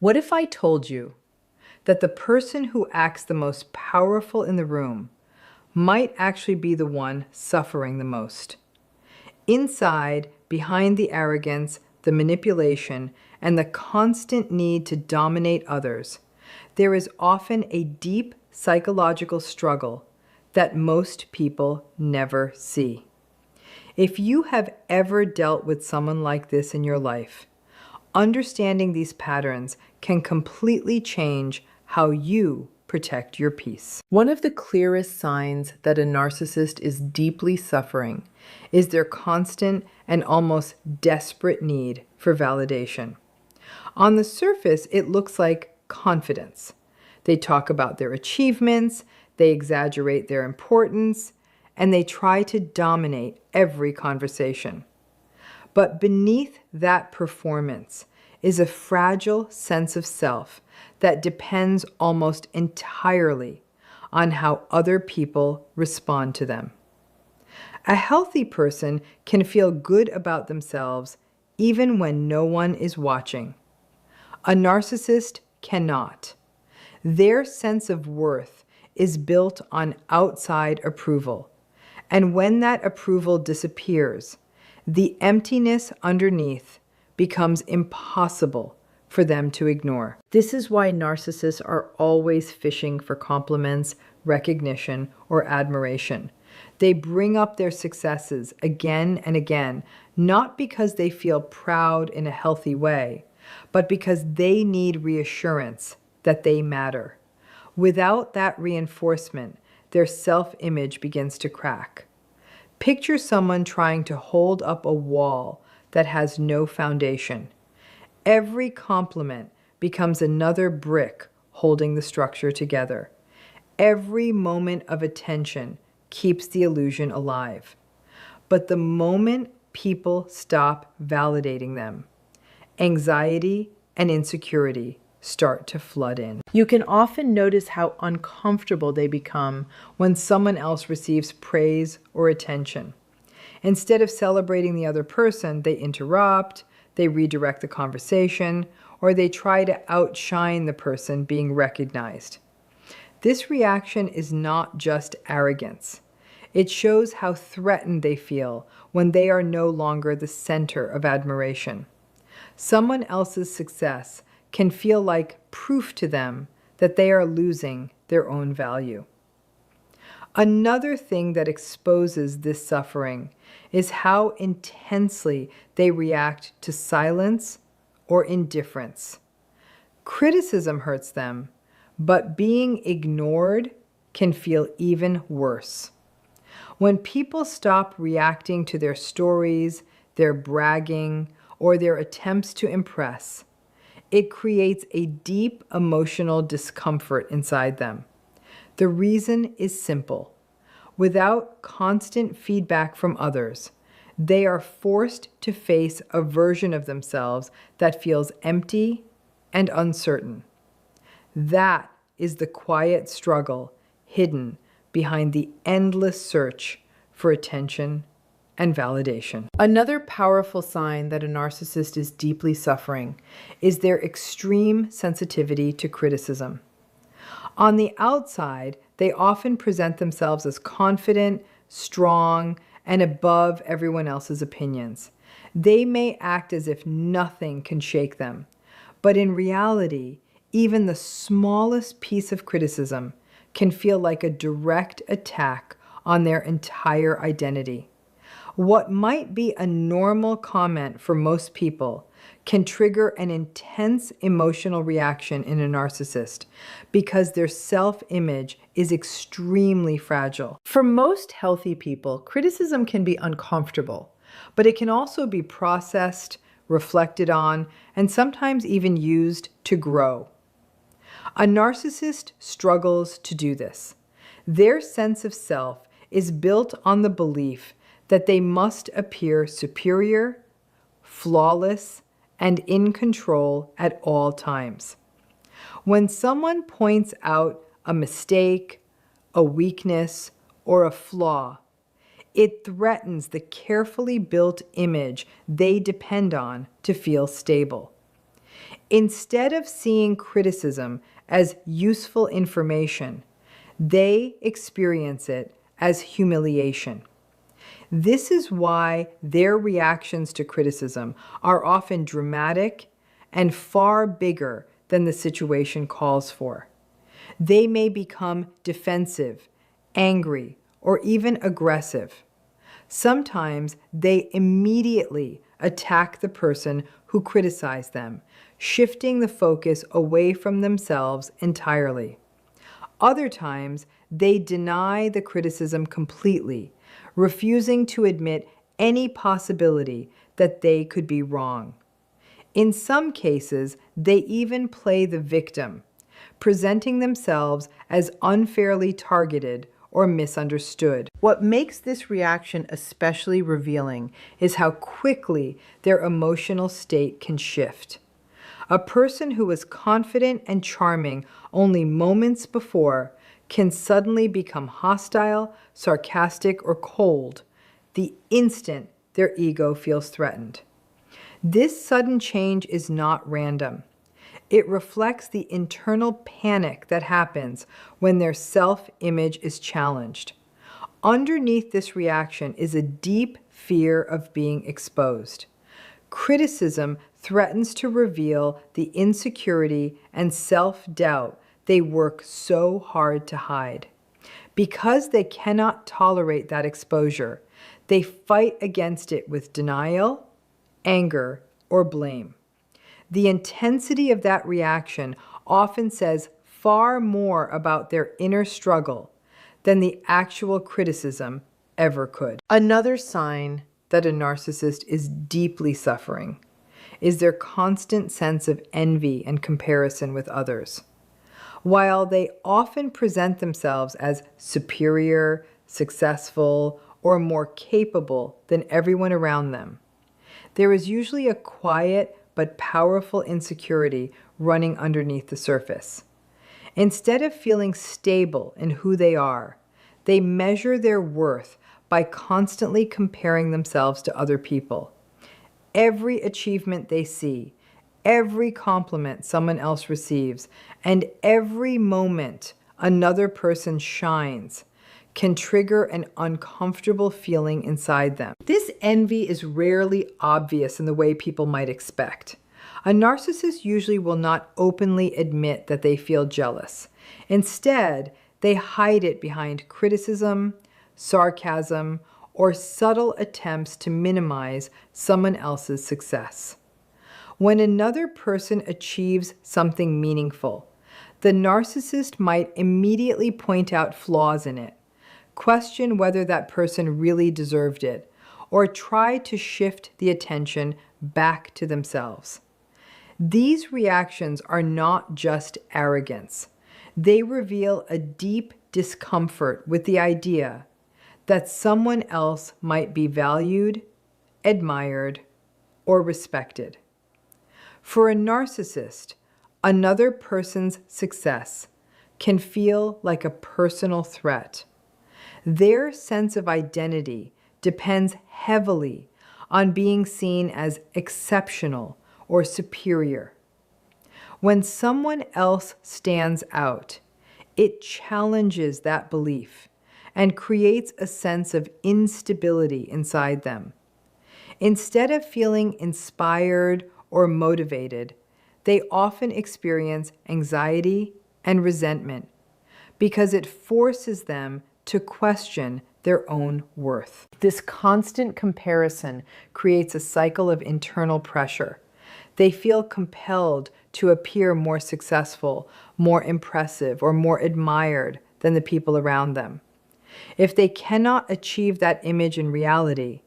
What if I told you that the person who acts the most powerful in the room might actually be the one suffering the most? Inside, behind the arrogance, the manipulation, and the constant need to dominate others, there is often a deep psychological struggle that most people never see. If you have ever dealt with someone like this in your life, understanding these patterns can completely change how you protect your peace. One of the clearest signs that a narcissist is deeply suffering is their constant and almost desperate need for validation. On the surface, it looks like confidence. They talk about their achievements, they exaggerate their importance, and they try to dominate every conversation. But beneath that performance is a fragile sense of self that depends almost entirely on how other people respond to them. A healthy person can feel good about themselves even when no one is watching. A narcissist cannot. Their sense of worth is built on outside approval, and when that approval disappears, the emptiness underneath becomes impossible for them to ignore. This is why narcissists are always fishing for compliments, recognition, or admiration. They bring up their successes again and again, not because they feel proud in a healthy way, but because they need reassurance that they matter. Without that reinforcement, their self-image begins to crack. Picture someone trying to hold up a wall that has no foundation. Every compliment becomes another brick holding the structure together. Every moment of attention keeps the illusion alive. But the moment people stop validating them, anxiety and insecurity start to flood in. You can often notice how uncomfortable they become when someone else receives praise or attention. Instead of celebrating the other person, they interrupt, they redirect the conversation, or they try to outshine the person being recognized. This reaction is not just arrogance. It shows how threatened they feel when they are no longer the center of admiration. Someone else's success can feel like proof to them that they are losing their own value. Another thing that exposes this suffering is how intensely they react to silence or indifference. Criticism hurts them, but being ignored can feel even worse. When people stop reacting to their stories, their bragging, or their attempts to impress, it creates a deep emotional discomfort inside them. The reason is simple. Without constant feedback from others, they are forced to face a version of themselves that feels empty and uncertain. That is the quiet struggle hidden behind the endless search for attention and validation. Another powerful sign that a narcissist is deeply suffering is their extreme sensitivity to criticism. On the outside, they often present themselves as confident, strong, and above everyone else's opinions. They may act as if nothing can shake them, but in reality, even the smallest piece of criticism can feel like a direct attack on their entire identity. What might be a normal comment for most people can trigger an intense emotional reaction in a narcissist because their self-image is extremely fragile. For most healthy people, criticism can be uncomfortable, but it can also be processed, reflected on, and sometimes even used to grow. A narcissist struggles to do this. Their sense of self is built on the belief that they must appear superior, flawless, and in control at all times. When someone points out a mistake, a weakness, or a flaw, it threatens the carefully built image they depend on to feel stable. Instead of seeing criticism as useful information, they experience it as humiliation. This is why their reactions to criticism are often dramatic and far bigger than the situation calls for. They may become defensive, angry, or even aggressive. Sometimes they immediately attack the person who criticized them, shifting the focus away from themselves entirely. Other times, they deny the criticism completely, refusing to admit any possibility that they could be wrong. In some cases, they even play the victim, presenting themselves as unfairly targeted or misunderstood. What makes this reaction especially revealing is how quickly their emotional state can shift. A person who was confident and charming only moments before can suddenly become hostile, sarcastic, or cold the instant their ego feels threatened. This sudden change is not random. It reflects the internal panic that happens when their self-image is challenged. Underneath this reaction is a deep fear of being exposed. Criticism threatens to reveal the insecurity and self-doubt they work so hard to hide. Because they cannot tolerate that exposure, they fight against it with denial, anger, or blame. The intensity of that reaction often says far more about their inner struggle than the actual criticism ever could. Another sign that a narcissist is deeply suffering is their constant sense of envy and comparison with others. While they often present themselves as superior, successful, or more capable than everyone around them, there is usually a quiet but powerful insecurity running underneath the surface. Instead of feeling stable in who they are, they measure their worth by constantly comparing themselves to other people. Every achievement they see, every compliment someone else receives, and every moment another person shines can trigger an uncomfortable feeling inside them. This envy is rarely obvious in the way people might expect. A narcissist usually will not openly admit that they feel jealous. Instead, they hide it behind criticism, sarcasm, or subtle attempts to minimize someone else's success. When another person achieves something meaningful, the narcissist might immediately point out flaws in it, question whether that person really deserved it, or try to shift the attention back to themselves. These reactions are not just arrogance. They reveal a deep discomfort with the idea that someone else might be valued, admired, or respected. For a narcissist, another person's success can feel like a personal threat. Their sense of identity depends heavily on being seen as exceptional or superior. When someone else stands out, it challenges that belief and creates a sense of instability inside them. Instead of feeling inspired or motivated, they often experience anxiety and resentment because it forces them to question their own worth. This constant comparison creates a cycle of internal pressure. They feel compelled to appear more successful, more impressive, or more admired than the people around them. If they cannot achieve that image in reality,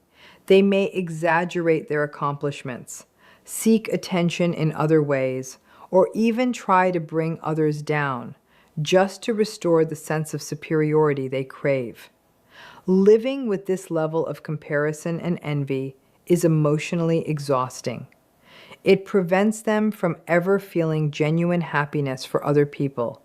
they may exaggerate their accomplishments, seek attention in other ways, or even try to bring others down, just to restore the sense of superiority they crave. Living with this level of comparison and envy is emotionally exhausting. It prevents them from ever feeling genuine happiness for other people,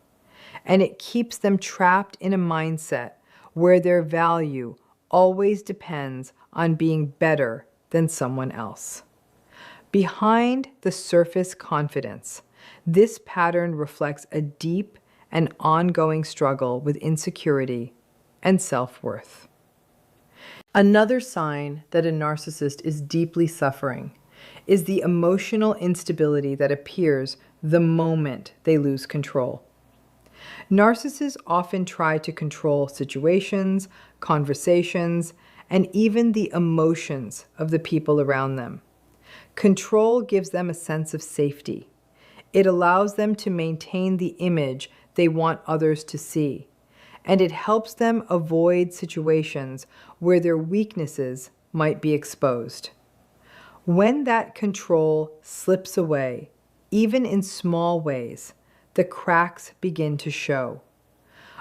and it keeps them trapped in a mindset where their value always depends on being better than someone else. Behind the surface confidence, this pattern reflects a deep and ongoing struggle with insecurity and self-worth. Another sign that a narcissist is deeply suffering is the emotional instability that appears the moment they lose control. Narcissists often try to control situations, conversations, and even the emotions of the people around them. Control gives them a sense of safety. It allows them to maintain the image they want others to see, and it helps them avoid situations where their weaknesses might be exposed. When that control slips away, even in small ways, the cracks begin to show.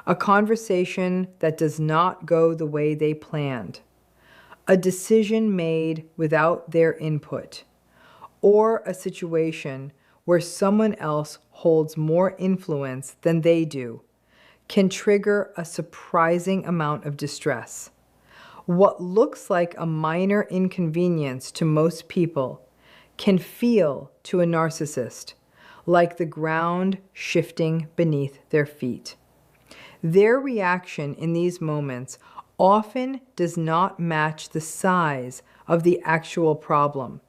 A conversation that does not go the way they planned, a decision made without their input, or a situation where someone else holds more influence than they do, can trigger a surprising amount of distress. What looks like a minor inconvenience to most people can feel to a narcissist like the ground shifting beneath their feet. Their reaction in these moments often does not match the size of the actual problem,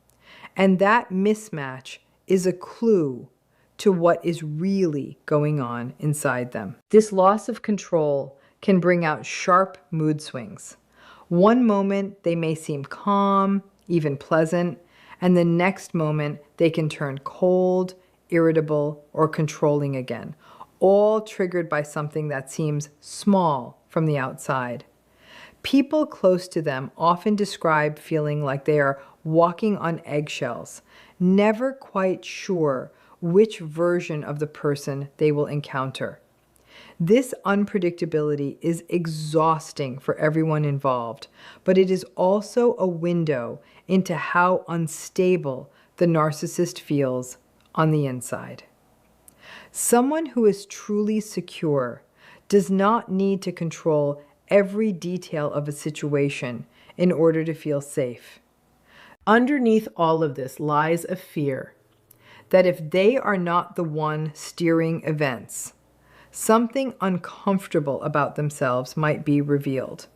and that mismatch is a clue to what is really going on inside them. This loss of control can bring out sharp mood swings. One moment they may seem calm, even pleasant, and the next moment they can turn cold, irritable, or controlling again, all triggered by something that seems small from the outside. People close to them often describe feeling like they are walking on eggshells, never quite sure which version of the person they will encounter. This unpredictability is exhausting for everyone involved, but it is also a window into how unstable the narcissist feels on the inside. Someone who is truly secure does not need to control every detail of a situation in order to feel safe. Underneath all of this lies a fear that if they are not the one steering events, something uncomfortable about themselves might be revealed.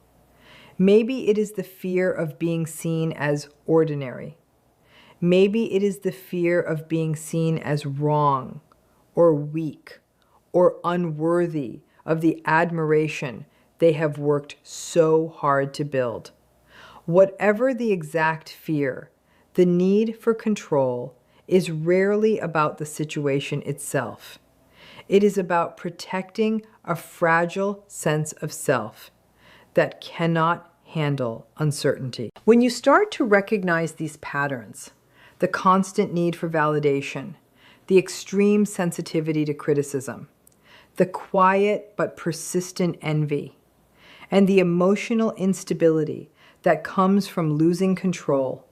Maybe it is the fear of being seen as ordinary. Maybe it is the fear of being seen as wrong or weak or unworthy of the admiration they have worked so hard to build. Whatever the exact fear, the need for control is rarely about the situation itself. It is about protecting a fragile sense of self that cannot handle uncertainty. When you start to recognize these patterns, the constant need for validation, the extreme sensitivity to criticism, the quiet but persistent envy, and the emotional instability that comes from losing control,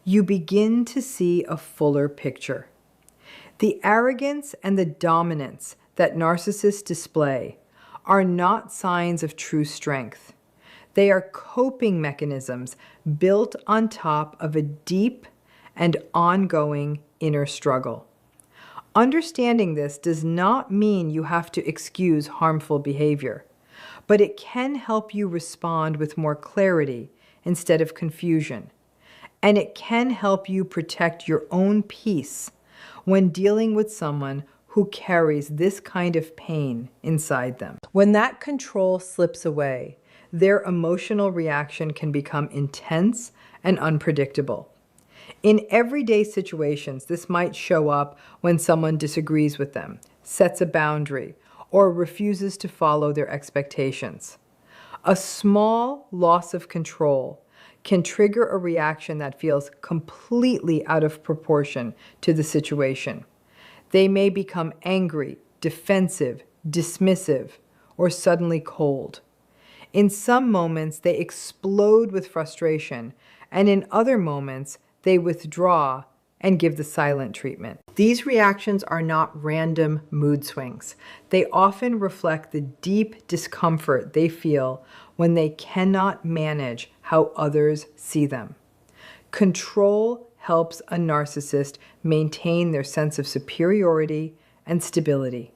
you begin to see a fuller picture. The arrogance and the dominance that narcissists display are not signs of true strength. They are coping mechanisms built on top of a deep and ongoing inner struggle. Understanding this does not mean you have to excuse harmful behavior, but it can help you respond with more clarity instead of confusion. And it can help you protect your own peace when dealing with someone who carries this kind of pain inside them. When that control slips away, their emotional reaction can become intense and unpredictable. In everyday situations, this might show up when someone disagrees with them, sets a boundary, or refuses to follow their expectations. A small loss of control can trigger a reaction that feels completely out of proportion to the situation. They may become angry, defensive, dismissive, or suddenly cold. In some moments, they explode with frustration, and in other moments, they withdraw and give the silent treatment. These reactions are not random mood swings. They often reflect the deep discomfort they feel when they cannot manage how others see them. Control helps a narcissist maintain their sense of superiority and stability.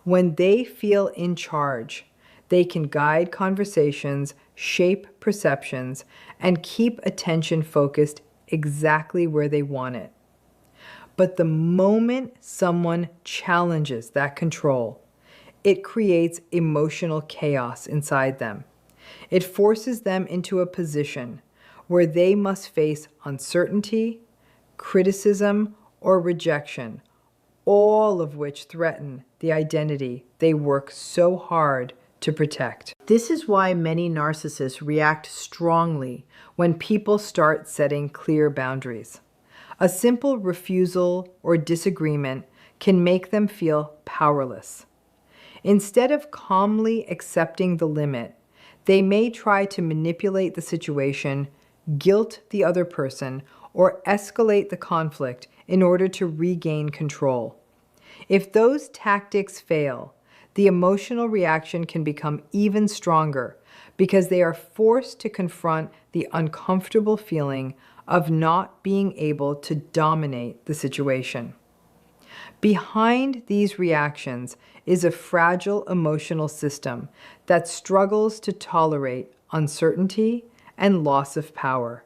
When they feel in charge, they can guide conversations, shape perceptions, and keep attention focused exactly where they want it. But the moment someone challenges that control, it creates emotional chaos inside them. It forces them into a position where they must face uncertainty, criticism, or rejection, all of which threaten the identity they work so hard to protect. This is why many narcissists react strongly when people start setting clear boundaries. A simple refusal or disagreement can make them feel powerless. Instead of calmly accepting the limit, they may try to manipulate the situation, guilt the other person, or escalate the conflict in order to regain control. If those tactics fail, the emotional reaction can become even stronger because they are forced to confront the uncomfortable feeling of not being able to dominate the situation. Behind these reactions is a fragile emotional system that struggles to tolerate uncertainty and loss of power.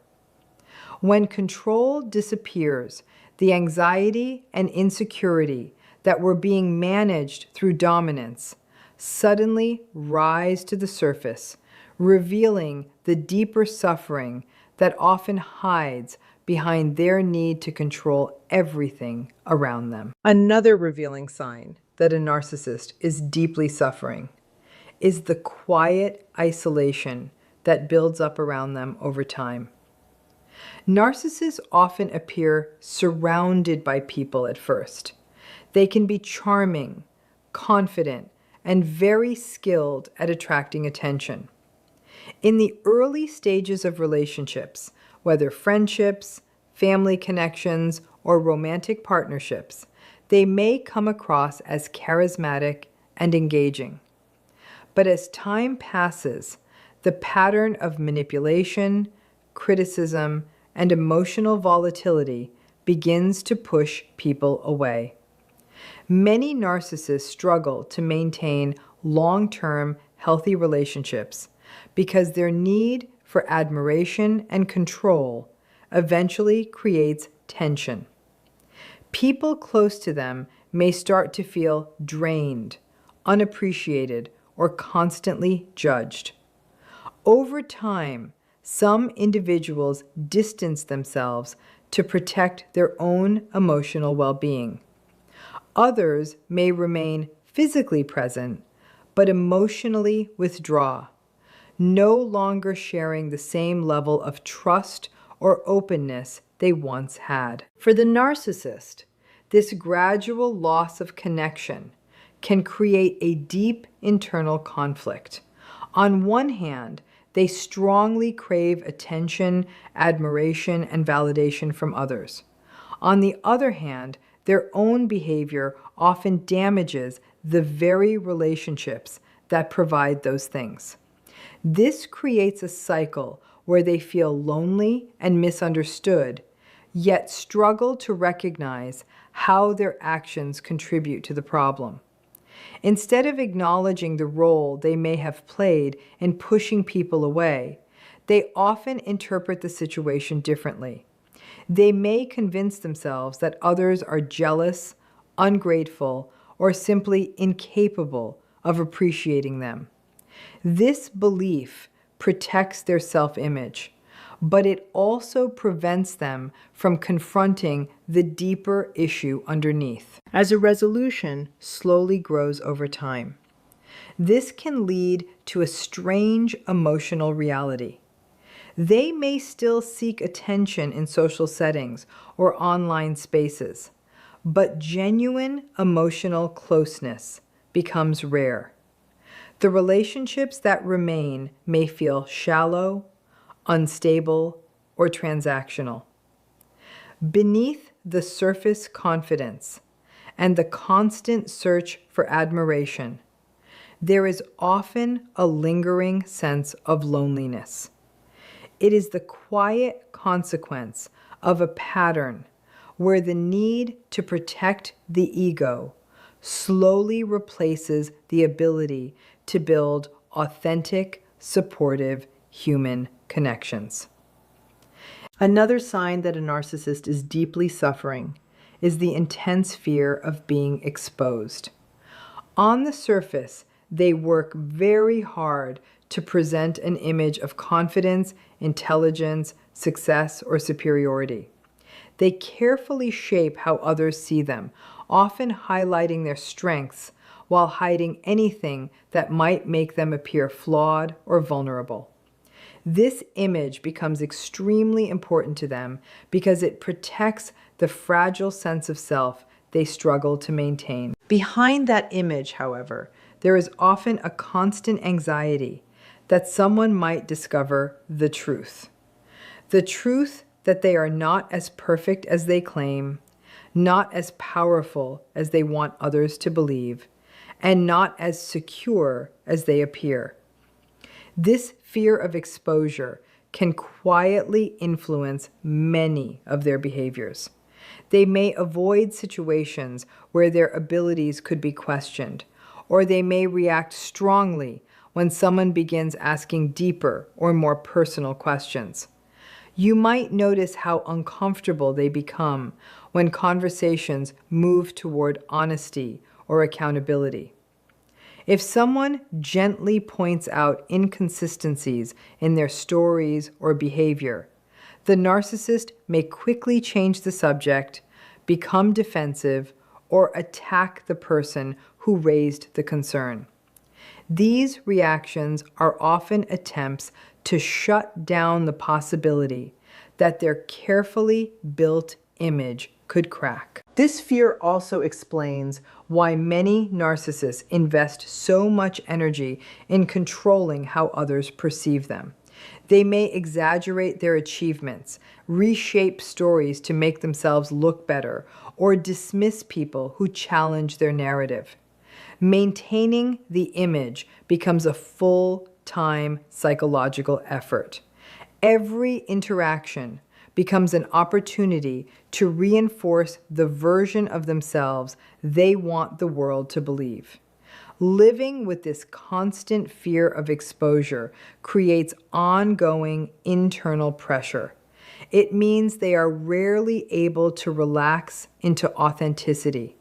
When control disappears, the anxiety and insecurity that were being managed through dominance suddenly rise to the surface, revealing the deeper suffering that often hides behind their need to control everything around them. Another revealing sign that a narcissist is deeply suffering is the quiet isolation that builds up around them over time. Narcissists often appear surrounded by people at first. They can be charming, confident, and very skilled at attracting attention. In the early stages of relationships, whether friendships, family connections, or romantic partnerships, they may come across as charismatic and engaging. But as time passes, the pattern of manipulation, criticism, and emotional volatility begins to push people away. Many narcissists struggle to maintain long-term, healthy relationships because their need for admiration and control eventually creates tension. People close to them may start to feel drained, unappreciated, or constantly judged. Over time, some individuals distance themselves to protect their own emotional well-being. Others may remain physically present, but emotionally withdraw, no longer sharing the same level of trust or openness they once had. For the narcissist, this gradual loss of connection can create a deep internal conflict. On one hand, they strongly crave attention, admiration, and validation from others. On the other hand, their own behavior often damages the very relationships that provide those things. This creates a cycle where they feel lonely and misunderstood, yet struggle to recognize how their actions contribute to the problem. Instead of acknowledging the role they may have played in pushing people away, they often interpret the situation differently. They may convince themselves that others are jealous, ungrateful, or simply incapable of appreciating them. This belief protects their self-image, but it also prevents them from confronting the deeper issue underneath. As a resolution slowly grows over time, this can lead to a strange emotional reality. They may still seek attention in social settings or online spaces, but genuine emotional closeness becomes rare. The relationships that remain may feel shallow, unstable, or transactional. Beneath the surface confidence and the constant search for admiration, there is often a lingering sense of loneliness. It is the quiet consequence of a pattern where the need to protect the ego slowly replaces the ability to build authentic, supportive human connections. Another sign that a narcissist is deeply suffering is the intense fear of being exposed. On the surface, they work very hard to present an image of confidence, intelligence, success, or superiority. They carefully shape how others see them, often highlighting their strengths while hiding anything that might make them appear flawed or vulnerable. This image becomes extremely important to them because it protects the fragile sense of self they struggle to maintain. Behind that image, however, there is often a constant anxiety that someone might discover the truth. The truth that they are not as perfect as they claim, not as powerful as they want others to believe, and not as secure as they appear. This fear of exposure can quietly influence many of their behaviors. They may avoid situations where their abilities could be questioned, or they may react strongly when someone begins asking deeper or more personal questions. You might notice how uncomfortable they become when conversations move toward honesty or accountability. If someone gently points out inconsistencies in their stories or behavior, the narcissist may quickly change the subject, become defensive, or attack the person who raised the concern. These reactions are often attempts to shut down the possibility that their carefully built image could crack. This fear also explains why many narcissists invest so much energy in controlling how others perceive them. They may exaggerate their achievements, reshape stories to make themselves look better, or dismiss people who challenge their narrative. Maintaining the image becomes a full-time psychological effort. Every interaction becomes an opportunity to reinforce the version of themselves they want the world to believe. Living with this constant fear of exposure creates ongoing internal pressure. It means they are rarely able to relax into authenticity,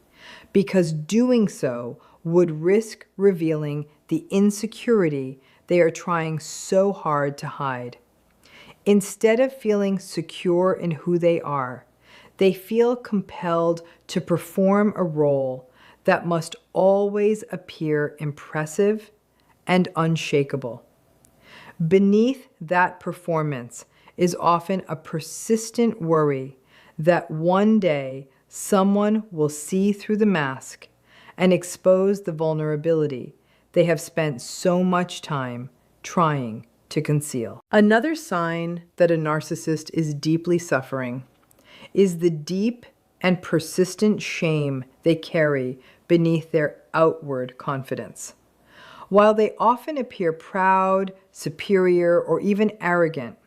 because doing so would risk revealing the insecurity they are trying so hard to hide. Instead of feeling secure in who they are, they feel compelled to perform a role that must always appear impressive and unshakable. Beneath that performance is often a persistent worry that one day someone will see through the mask and expose the vulnerability they have spent so much time trying to conceal. Another sign that a narcissist is deeply suffering is the deep and persistent shame they carry beneath their outward confidence. While they often appear proud, superior, or even arrogant,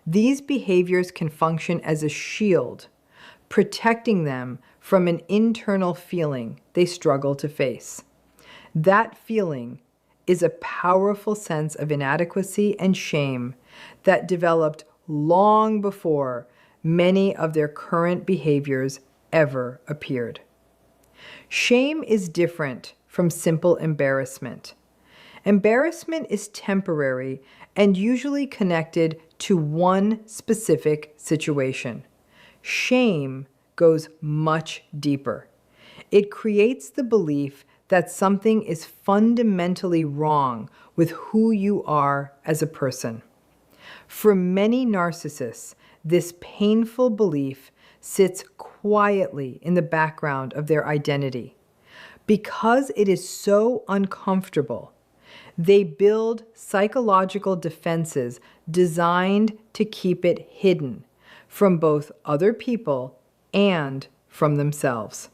these behaviors can function as a shield, protecting them from an internal feeling they struggle to face. That feeling is a powerful sense of inadequacy and shame that developed long before many of their current behaviors ever appeared. Shame is different from simple embarrassment. Embarrassment is temporary and usually connected to one specific situation. Shame goes much deeper. It creates the belief that something is fundamentally wrong with who you are as a person. For many narcissists, this painful belief sits quietly in the background of their identity. Because it is so uncomfortable, they build psychological defenses designed to keep it hidden from both other people and from themselves.